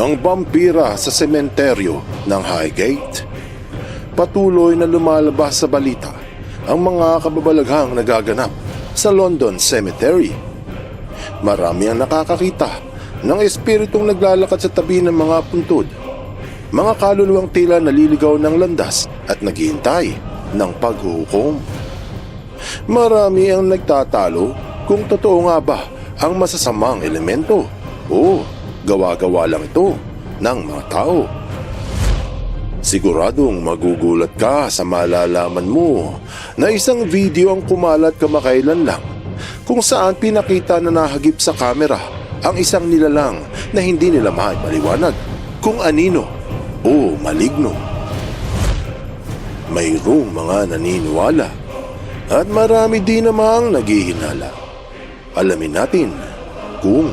Ang vampira sa sementeryo ng Highgate. Patuloy na lumalabas sa balita ang mga kababalaghang nagaganap sa London Cemetery. Marami ang nakakakita ng espiritong naglalakad sa tabi ng mga puntod. Mga kaluluwang tila naliligaw ng landas at naghihintay ng paghuhukom. Marami ang nagtatalo kung totoo nga ba ang masasamang elemento o gawa-gawa lang ito ng mga tao. Siguradong magugulat ka sa malalaman mo na isang video ang kumalat kamakailan lang kung saan pinakita na nahagip sa kamera ang isang nilalang na hindi nila maipaliwanag kung anino o maligno. Mayroong mga naniniwala at marami din namang naghihinala. Alamin natin kung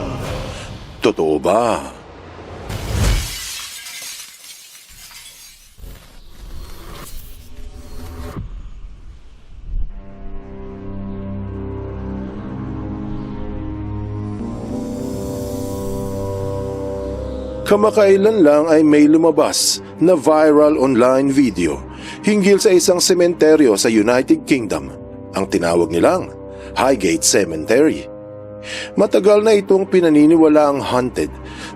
totoo ba? Kamakailan lang ay may lumabas na viral online video hinggil sa isang sementeryo sa United Kingdom, ang tinawag nilang Highgate Cemetery. Matagal na itong pinaniniwalaang haunted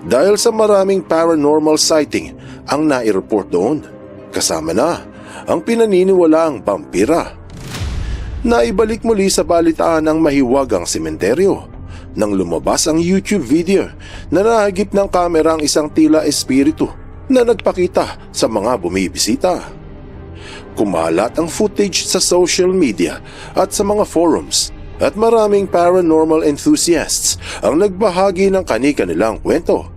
dahil sa maraming paranormal sighting ang nai-report doon, kasama na ang pinaniniwalaang vampira. Naibalik muli sa balitaan ang mahiwagang sementeryo nang lumabas ang YouTube video na nahagip ng kamera ang isang tila espiritu na nagpakita sa mga bumibisita. Kumalat ang footage sa social media at sa mga forums at maraming paranormal enthusiasts ang nagbahagi ng kani-kanilang kwento.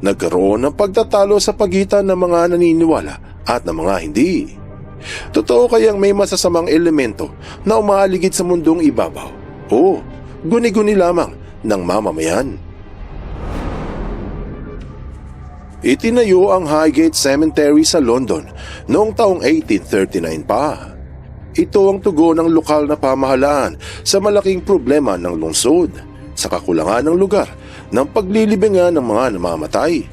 Nagkaroon ng pagtatalo sa pagitan ng mga naniniwala at ng mga hindi. Totoo kayang may masasamang elemento na umaaligid sa mundong ibabaw o guni-guni lamang ng mamamayan? Itinayo ang Highgate Cemetery sa London noong taong 1839 pa. Ito ang tugon ng lokal na pamahalaan sa malaking problema ng lungsod sa kakulangan ng lugar ng paglilibingan ng mga namamatay.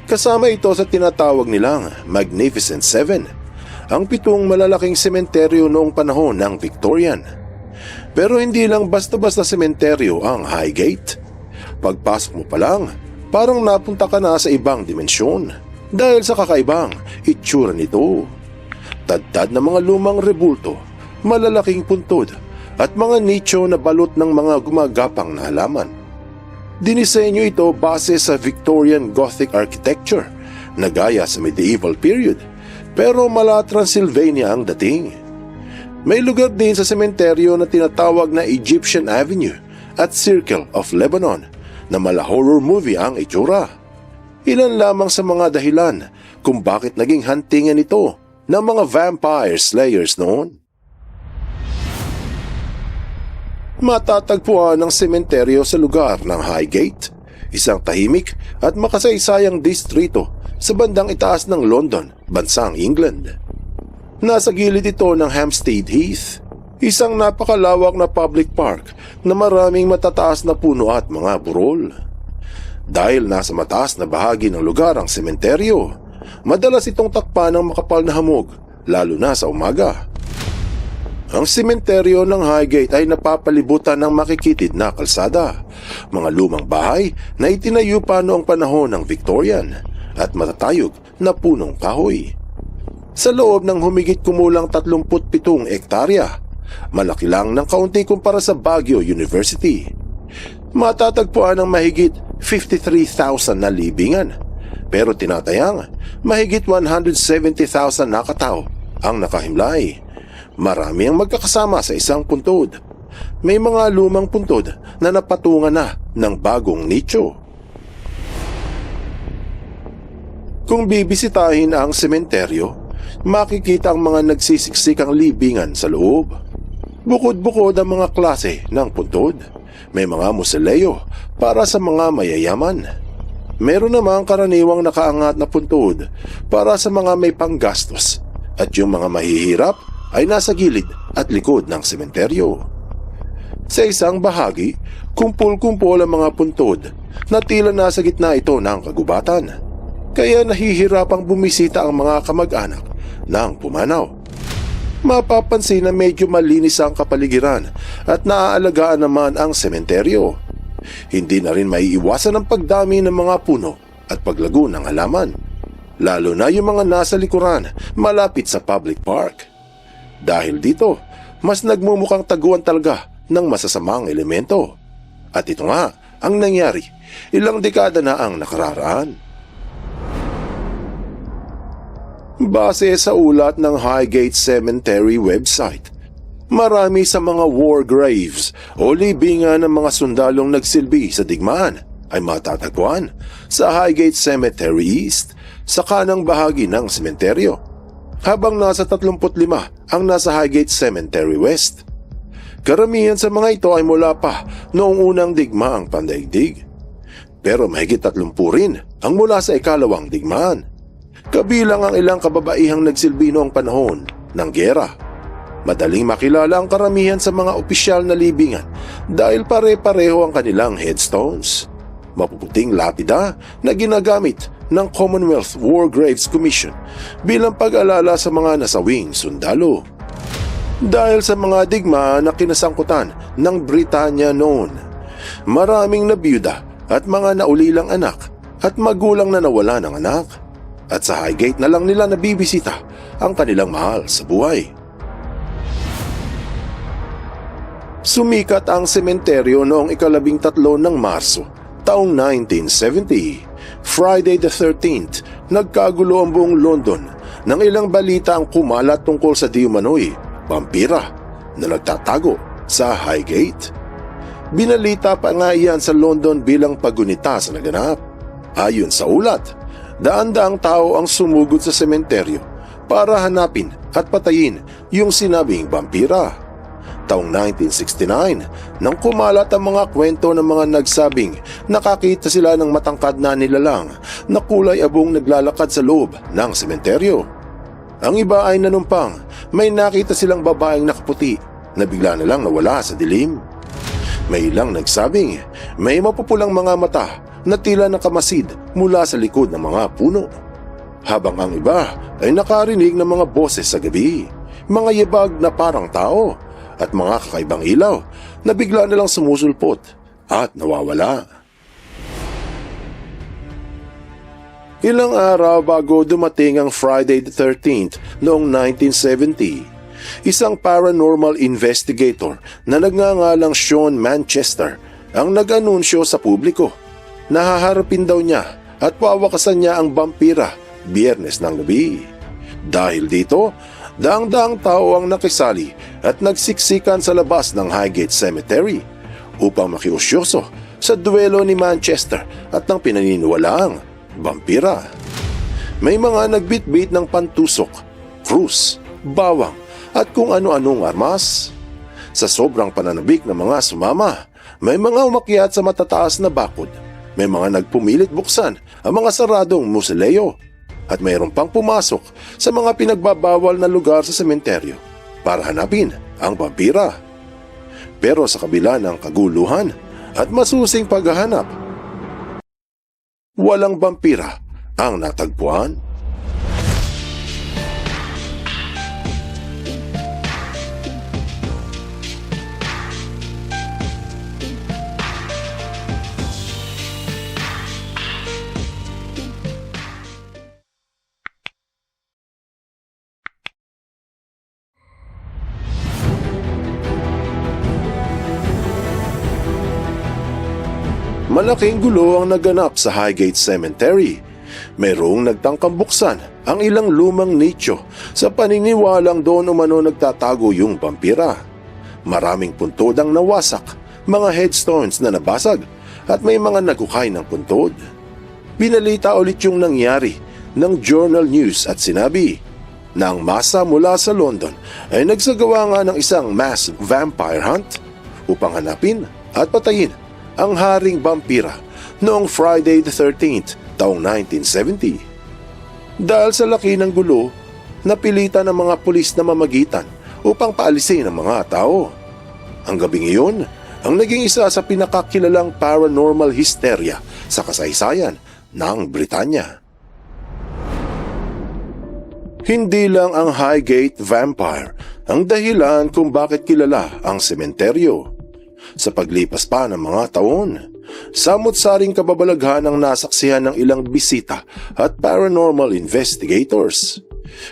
Kasama ito sa tinatawag nilang Magnificent Seven, ang 7 malalaking sementeryo noong panahon ng Victorian. Pero hindi lang basta-basta sementeryo ang Highgate. Pagpasok mo pa lang, parang napunta ka na sa ibang dimensyon dahil sa kakaibang itsura nito. Tadtad ng mga lumang rebulto, malalaking puntod at mga nicho na balot ng mga gumagapang na halaman. Dinisenyo ito base sa Victorian Gothic architecture na gaya sa medieval period, pero mala Transylvania ang dating. May lugar din sa sementeryo na tinatawag na Egyptian Avenue at Circle of Lebanon na mala horror movie ang itsura. Ilan lamang sa mga dahilan kung bakit naging hantingan ito ng mga vampire slayers noon. Matatagpuan ang sementeryo sa lugar ng Highgate, isang tahimik at makasaysayang distrito sa bandang itaas ng London, bansang England. Nasa gilid ito ng Hampstead Heath, isang napakalawak na public park na maraming matataas na puno at mga burol. Dahil nasa mataas na bahagi ng lugar ang sementeryo, madalas itong takpan ng makapal na hamog, lalo na sa umaga. Ang sementeryo ng Highgate ay napapalibutan ng makikitid na kalsada, mga lumang bahay na itinayo pa noong panahon ng Victorian at matatayog na punong kahoy. Sa loob ng humigit kumulang 37 ektarya, malaki lang ng kaunti kumpara sa Baguio University. Matatagpuan ang mahigit 53,000 na libingan, pero tinatayang mahigit 170,000 na katao ang nakahimlay. Marami ang magkakasama sa isang puntod. May mga lumang puntod na napatungan na ng bagong nicho. Kung bibisitahin ang sementeryo, makikita ang mga nagsisiksikang libingan sa loob. Bukod-bukod ang mga klase ng puntod. May mga museleo para sa mga mayayaman. Meron namang karaniwang nakaangat na puntod para sa mga may panggastos. At yung mga mahihirap ay nasa gilid at likod ng sementeryo. Sa isang bahagi, kumpul-kumpol ang mga puntod na tila nasa gitna ito ng kagubatan. kaya nahihirapang bumisita ang mga kamag-anak ng pumanaw. Mapapansin na medyo malinis ang kapaligiran at naaalagaan naman ang sementeryo. Hindi na rin maiiwasan ang pagdami ng mga puno at paglago ng halaman, lalo na yung mga nasa likuran malapit sa public park. Dahil dito, mas nagmumukhang taguan talaga ng masasamang elemento. At ito nga ang nangyari ilang dekada na ang nakararaan. Base sa ulat ng Highgate Cemetery website, marami sa mga war graves o libingan ng mga sundalong nagsilbi sa digmaan ay matatagpuan sa Highgate Cemetery East sa kanang bahagi ng sementeryo, habang nasa 35 ang nasa Highgate Cemetery West. Karamihan sa mga ito ay mula pa noong unang digmaang pandaigdig, pero mahigit 30 rin ang mula sa ikalawang digmaan. Kabilang ang ilang kababaihang nagsilbi noong panahon ng giyera. Madaling makilala ang karamihan sa mga opisyal na libingan dahil pare-pareho ang kanilang headstones. Mapuputing lapida na ginagamit ng Commonwealth War Graves Commission bilang pag-alala sa mga nasawing sundalo. Dahil sa mga digma na kinasangkutan ng Britanya noon, maraming nabiyuda at mga naulilang anak at magulang na nawala ng anak. At sa Highgate na lang nila nabibisita ang kanilang mahal sa buhay. Sumikat ang sementeryo noong ika-13 ng Marso, taong 1970. Friday the 13th, nagkagulo ang buong London nang ilang balita ang kumalat tungkol sa di umano'y vampira na nagtatago sa Highgate. Binalita pa nga iyan sa London bilang pagunita sa naganap. Ayon sa ulat, daan-daang tao ang sumugod sa sementeryo para hanapin at patayin yung sinabing vampira. Taong 1969, nang kumalat ang mga kwento ng mga nagsabing nakakita sila ng matangkad na nilalang na kulay abong naglalakad sa loob ng sementeryo. Ang iba ay nanumpang may nakita silang babaeng nakaputi na bigla na lang nawala sa dilim. May ilang nagsabing may mapupulang mga mata na tila nakamasid mula sa likod ng mga puno. Habang ang iba ay nakarinig ng mga boses sa gabi, mga yabag na parang tao at mga kakaibang ilaw na bigla na lang sumusulpot at nawawala. Ilang araw bago dumating ang Friday the 13th noong 1970, isang paranormal investigator na nagngangalang Sean Manchester ang nag-anunsyo sa publiko. Nahaharapin daw niya at pawakasan niya ang vampira Biyernes ng gabi. Dahil dito, daang-daang tao ang nakisali at nagsiksikan sa labas ng Highgate Cemetery upang makiusyoso sa duelo ni Manchester at ng pinaniniwalaang vampira. May mga nagbitbit ng pantusok, krus, bawang at kung ano-anong armas. Sa sobrang pananabik ng mga sumama, may mga umakyat sa matataas na bakod. May mga nagpumilit buksan ang mga saradong musileo at mayroon pang pumasok sa mga pinagbabawal na lugar sa sementeryo para hanapin ang vampira. Pero sa kabila ng kaguluhan at masusing paghahanap, walang vampira ang natagpuan. Malaking gulo ang naganap sa Highgate Cemetery. Mayroong nagtangkang buksan ang ilang lumang nicho sa paniniwalang doon umano nagtatago yung vampira. Maraming puntod ang nawasak, mga headstones na nabasag at may mga nagukay ng puntod. Binalita ulit yung nangyari ng Journal News at sinabi na ang masa mula sa London ay nagsagawa nga ng isang mass vampire hunt upang hanapin at patayin ang haring vampira noong Friday the 13th, taong 1970. Dahil sa laki ng gulo, napilitan ng mga pulis na mamagitan upang paalisin ang mga tao. Ang gabing iyon ang naging isa sa pinakakilalang paranormal hysteria sa kasaysayan ng Britanya. Hindi lang ang Highgate Vampire ang dahilan kung bakit kilala ang sementeryo. Sa paglipas pa ng mga taon, samot-saring kababalaghan ang nasaksihan ng ilang bisita at paranormal investigators.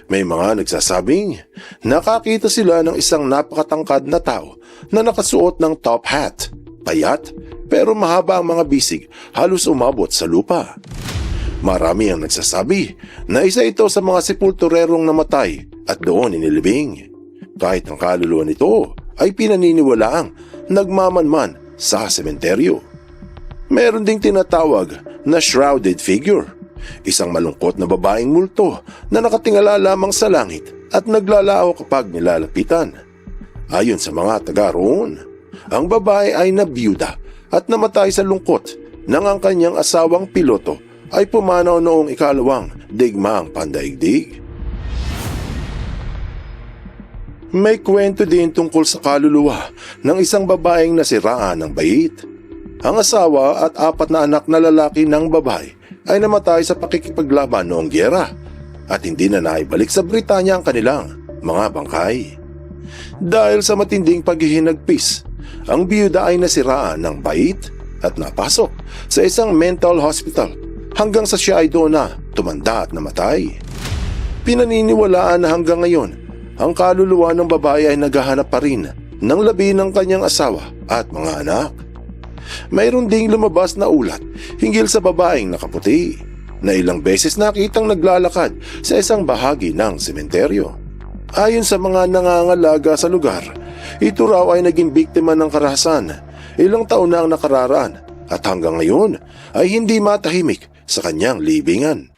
May mga nagsasabing nakakita sila ng isang napakatangkad na tao na nakasuot ng top hat, payat, pero mahaba ang mga bisig, halos umabot sa lupa. Marami ang nagsasabi na isa ito sa mga sepulturerong namatay at doon inilibing. Kahit ang kaluluwa nito ay pinaniniwalaang nagmamanman sa sementeryo. Meron ding tinatawag na shrouded figure, isang malungkot na babaeng multo na nakatingala lamang sa langit at naglalao kapag nilalapitan. Ayon sa mga taga roon, ang babae ay nabiyuda at namatay sa lungkot nang ang kanyang asawang piloto ay pumanaw noong ikalawang digmaang pandaigdig. May kwento din tungkol sa kaluluwa ng isang babaeng nasiraan ng bait. Ang asawa at 4 na anak na lalaki ng babae ay namatay sa pakikipaglaban noong gyera at hindi na naibalik sa Britanya ang kanilang mga bangkay. Dahil sa matinding paghihinagpis, ang biyuda ay nasiraan ng bait at napasok sa isang mental hospital hanggang sa siya ay doon na tumanda at namatay. Pinaniniwalaan na hanggang ngayon, ang kaluluwa ng babae ay naghahanap pa rin ng labi ng kanyang asawa at mga anak. Mayroon ding lumabas na ulat hinggil sa babaeng nakaputi na ilang beses nakitang naglalakad sa isang bahagi ng sementeryo. Ayon sa mga nangangalaga sa lugar, ito raw ay naging biktima ng karahasan ilang taon na ang nakararaan at hanggang ngayon ay hindi matahimik sa kanyang libingan.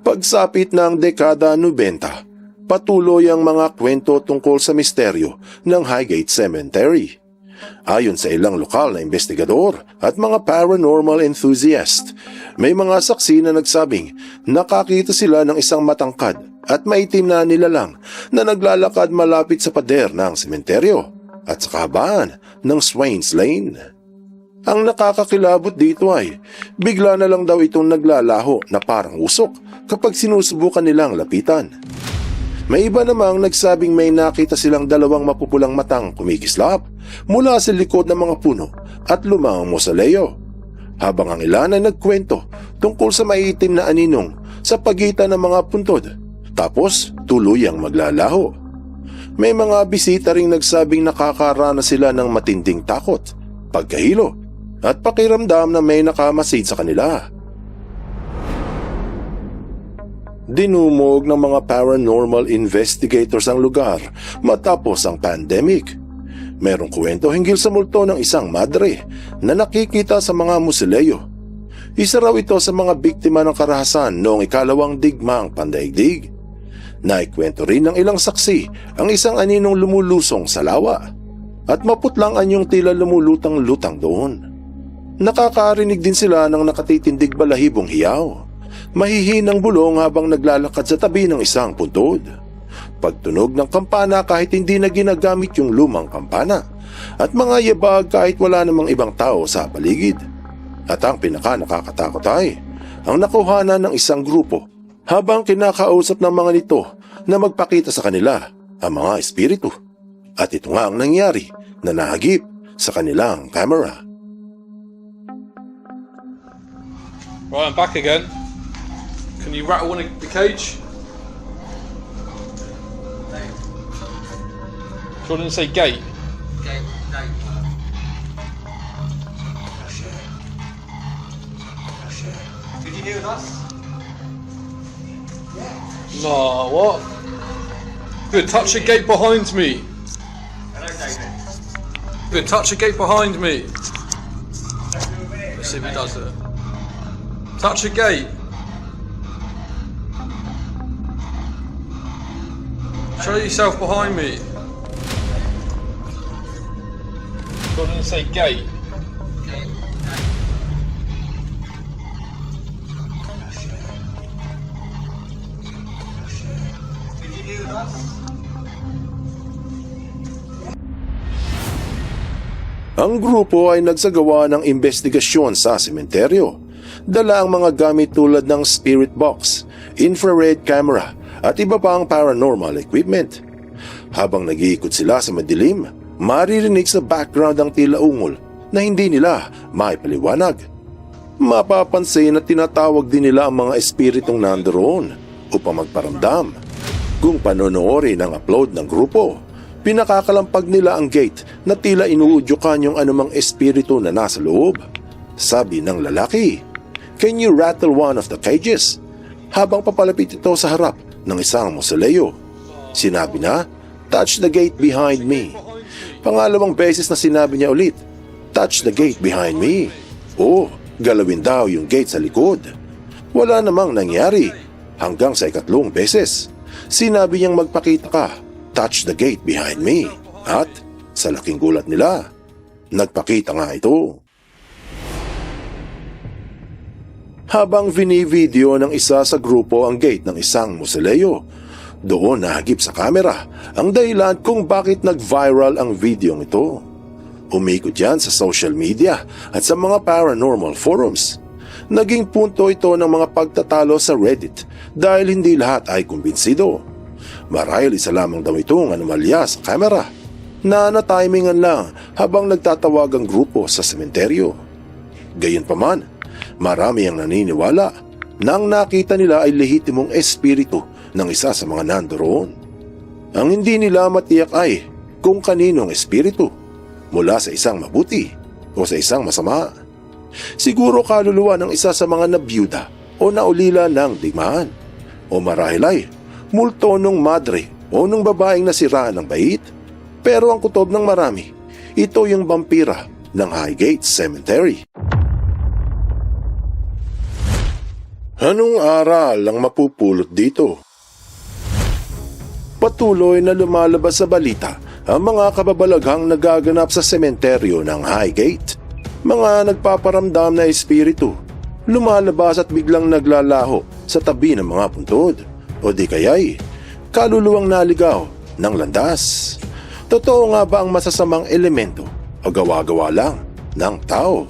Pagsapit ng dekada 90, patuloy ang mga kwento tungkol sa misteryo ng Highgate Cemetery. Ayon sa ilang lokal na investigador at mga paranormal enthusiast, may mga saksi na nagsabing nakakita sila ng isang matangkad at maitim na nilalang na naglalakad malapit sa pader ng sementeryo at sa kahabaan ng Swains Lane. Ang nakakakilabot dito ay bigla na lang daw itong naglalaho na parang usok kapag sinusubukan nilang lapitan. May iba namang nagsabing may nakita silang 2 mapupulang matang kumikislap mula sa likod ng mga puno at lumang mausoleo, habang ang ilan ay nagkwento tungkol sa maiitim na aninong sa pagitan ng mga puntod tapos tuluyang maglalaho. May mga bisita ring nagsabing nakakaranas sila ng matinding takot, pagkahilo at pakiramdam na may nakamasid sa kanila. Dinumog ng mga paranormal investigators ang lugar matapos ang pandemic. Merong kwento hinggil sa multo ng isang madre na nakikita sa mga musileo. Isa raw ito sa mga biktima ng karahasan noong ikalawang digmaang pandaigdig. Naikwento rin ng ilang saksi ang isang aninong lumulusong sa lawa at maputlang anyong tila lumulutang-lutang doon. Nakakarinig din sila ng nakatitindig balahibong hiyaw, mahihinang bulong habang naglalakad sa tabi ng isang puntod. Pagtunog ng kampana kahit hindi na ginagamit yung lumang kampana, at mga yabag kahit wala namang ibang tao sa paligid. At ang pinaka nakakatakot ay ang nakuhanan ng isang grupo habang kinakausap ng mga nito na magpakita sa kanila ang mga espiritu. At ito nga ang nangyari na nahagip sa kanilang camera. Right, I'm back again. Can you rattle the cage? Do you want to say gate? Gate. Did you hear us? No, what? Good, touch the gate behind me. Hello, David. Good, touch the gate behind me. Let's see if he does it. Touch the gate. Show yourself behind me. Do you want to say gate? Did you hear us? Ang grupo ay nagsagawa ng investigasyon sa sementeryo Dala ang mga gamit tulad ng spirit box, infrared camera at iba pang paranormal equipment. Habang nag-iikot sila sa madilim, maririnig sa background ang tila ungol na hindi nila maipaliwanag. Mapapansin na tinatawag din nila ang mga espiritong nandoon upang magparamdam. Kung panonoorin ang upload ng grupo, pinakakalampag nila ang gate na tila inuudyukan yung anumang espiritu na nasa loob. Sabi ng lalaki, "Can you rattle one of the cages?" Habang papalapit ito sa harap ng isang mausoleo. Sinabi na, "Touch the gate behind me." Pangalawang beses na sinabi niya ulit, "Touch the gate behind me." O, galawin daw yung gate sa likod. Wala namang nangyari hanggang sa ikatlong beses. Sinabi niyang magpakita ka, "Touch the gate behind me." At sa laking gulat nila, nagpakita nga ito. Habang vini-video ng isa sa grupo ang gate ng isang mausoleo, doon nahagip sa kamera ang dahilan kung bakit nag-viral ang video ito. Umikot yan sa social media at sa mga paranormal forums. Naging punto ito ng mga pagtatalo sa Reddit dahil hindi lahat ay kumbinsido. Marahil isa lamang daw itong anomalya sa kamera na natimingan lang habang nagtatawag ang grupo sa sementeryo. Gayunpaman, marami ang naniniwala na ang nakita nila ay lehitimong espiritu ng isa sa mga nandoon. Ang hindi nila matiyak ay kung kaninong espiritu, mula sa isang mabuti o sa isang masama. Siguro kaluluwa ng isa sa mga nabiyuda o naulila ng digmaan, o marahil ay multo nung madre o nung babaeng nasiraan ng bait. Pero ang kutob ng marami, ito yung vampira ng Highgate Cemetery. Anong aral ang mapupulot dito? Patuloy na lumalabas sa balita ang mga kababalaghang nagaganap sa sementeryo ng Highgate. Mga nagpaparamdam na espiritu, lumalabas at biglang naglalaho sa tabi ng mga puntod, o di kaya'y kaluluwang naligaw ng landas. Totoo nga ba ang masasamang elemento o gawa-gawa lang ng tao?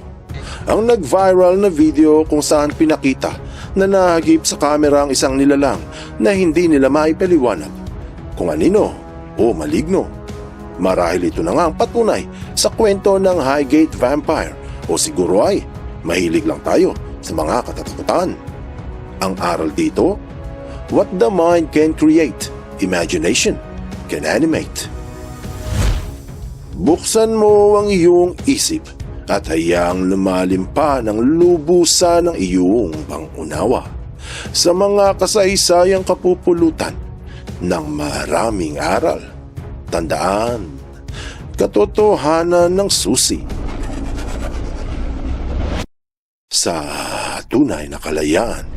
Ang nag-viral na video kung saan pinakita na nahagip sa kamera ang isang nilalang na hindi nila maipaliwanag kung anino o maligno. Marahil ito na nga ang patunay sa kwento ng Highgate Vampire, o siguro ay mahilig lang tayo sa mga katatakutan. Ang aral dito, what the mind can create, imagination can animate. Buksan mo ang iyong isip at hayaang lumalim pa ng lubusan ng iyong pangunawa sa mga kasaysayang kapupulutan ng maraming aral. Tandaan, katotohanan ng susi sa tunay na kalayaan.